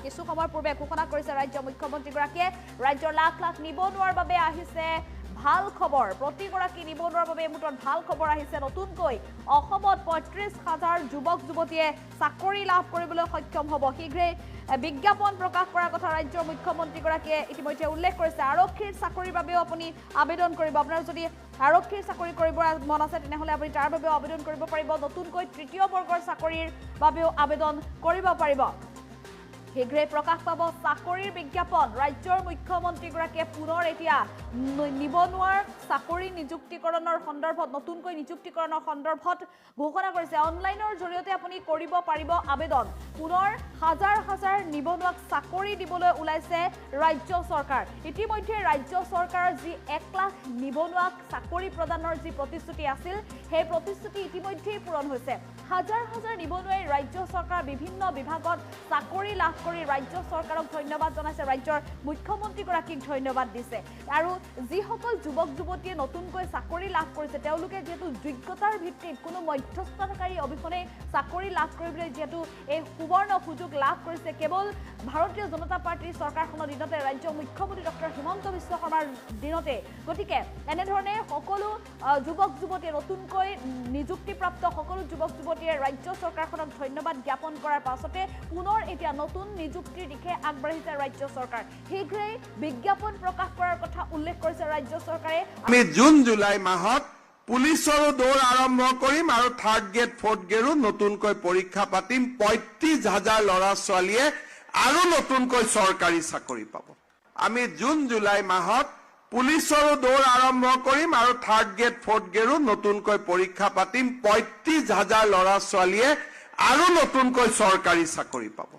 কিছু সময়ৰ পূৰ্বে ঘোষণা কৰিছে ৰাজ্য মুখ্যমন্ত্ৰীগৰাকীয়ে ৰাজ্যৰ লাখ লাখ নিবনুৱাৰ বাবে আহিছে ভাল খবৰ প্ৰতিগৰাকী নিবনুৱাৰ বাবে মুঠত ভাল খবৰ আহিছে নতুনকৈ অসমত ৩৫,০০০ যুৱক যুৱতীয়ে চাকৰি লাভ কৰিবলৈ সক্ষম হ'ব শীঘ্ৰে বিজ্ঞাপন প্ৰকাশ কৰাৰ কথা ৰাজ্যৰ মুখ্যমন্ত্ৰীগৰাকীয়ে ইতিমধ্যে উল্লেখ কৰিছে আৰক্ষীৰ চাকৰিৰ বাবেও আপুনি আবেদন কৰিব আপোনাৰ যদি আৰক্ষীৰ চাকৰি কৰিব মন আছে তেনেহলে আপুনি তাৰ বাবেও আবেদন কৰিব পাৰিব নতুনকৈ তৃতীয় বৰ্গৰ চাকৰিৰ বাবেও আবেদন কৰিব পাৰিব শীঘ্ৰে প্ৰকাশ পাব চাকৰিৰ বিজ্ঞাপন ৰাজ্যৰ মুখ্যমন্ত্ৰীগৰাকীয়ে পুনৰ এতিয়া নিবনুৱাৰ চাকৰি নিযুক্তিকৰণৰ সন্দৰ্ভত নতুনকৈ নিযুক্তিকৰণৰ সন্দৰ্ভত ঘোষণা কৰিছে অনলাইনৰ জৰিয়তে আপুনি কৰিব পাৰিব আবেদন পুনৰ হাজাৰ হাজাৰ নিবনুৱাক চাকৰি দিবলৈ ওলাইছে ৰাজ্য চৰকাৰ ইতিমধ্যে ৰাজ্য চৰকাৰৰ যি 1 লাখ নিবনুৱাক চাকৰি প্ৰদানৰ যি প্ৰতিশ্ৰুতি আছিল সেই প্ৰতিশ্ৰুতি ইতিমধ্যে পূৰণ হৈছে হাজাৰ হাজাৰ নিবনুৱাই ৰাজ্য চৰকাৰ বিভিন্ন বিভাগত চাকৰি লাভ কৰি ৰাজ্য চৰকাৰক ধন্যবাদ জনাইছে ৰাজ্যৰ মুখ্যমন্ত্ৰীগৰাকীক ধন্যবাদ দিছে আৰু যিসকল যুৱক যুৱতীয়ে নতুনকৈ চাকৰি লাভ কৰিছে তেওঁলোকে যেহেতু যোগ্যতাৰ ভিত্তিত কোনো মধ্যস্থতাকাৰী অবিহনে চাকৰি লাভ কৰিবলৈ যেহেতু এই সুবৰ্ণ সুযোগ লাভ কৰিছে কেৱল ভাৰতীয় জনতা পাৰ্টিৰ চৰকাৰখনৰ দিনতে ৰাজ্য মুখ্যমন্ত্ৰী ডক্টৰ হিমন্ত বিশ্ব শৰ্মাৰ দিনতে গতিকে এনেধৰণে সকলো যুৱক যুৱতীয়ে নতুনকৈ নিযুক্তিপ্ৰাপ্ত সকলো যুৱক যুৱতীয়ে ৰাজ্য চৰকাৰখনক ধন্যবাদ জ্ঞাপন কৰাৰ পাছতে পুনৰ এতিয়া নতুন নিযুক্তিৰ দিশে আগবাঢ়িছে ৰাজ্য চৰকাৰ শীঘ্ৰেই বিজ্ঞাপন প্ৰকাশ কৰাৰ কথা উল্লেখ কৰিছে ৰাজ্য চৰকাৰে আমি জুন জুলাই মাহত পুলিচৰো দৌৰ আৰম্ভ কৰিম আৰু থাৰ্ড গ্ৰেড ফৰ্থ গ্ৰেডো নতুনকৈ পৰীক্ষা পাতিম ৩৫,০০০ ল'ৰা ছোৱালীয়ে আৰু নতুনকৈ চৰকাৰী চাকৰি পাব আমি জুন জুলাই মাহত পুলিচৰো দৌৰ আৰম্ভ কৰিম আৰু থাৰ্ড গ্ৰেড ফৰ্থ গ্ৰেডো নতুনকৈ পৰীক্ষা পাতিম ৩৫,০০০ ল'ৰা ছোৱালীয়ে আৰু নতুনকৈ চৰকাৰী চাকৰি পাব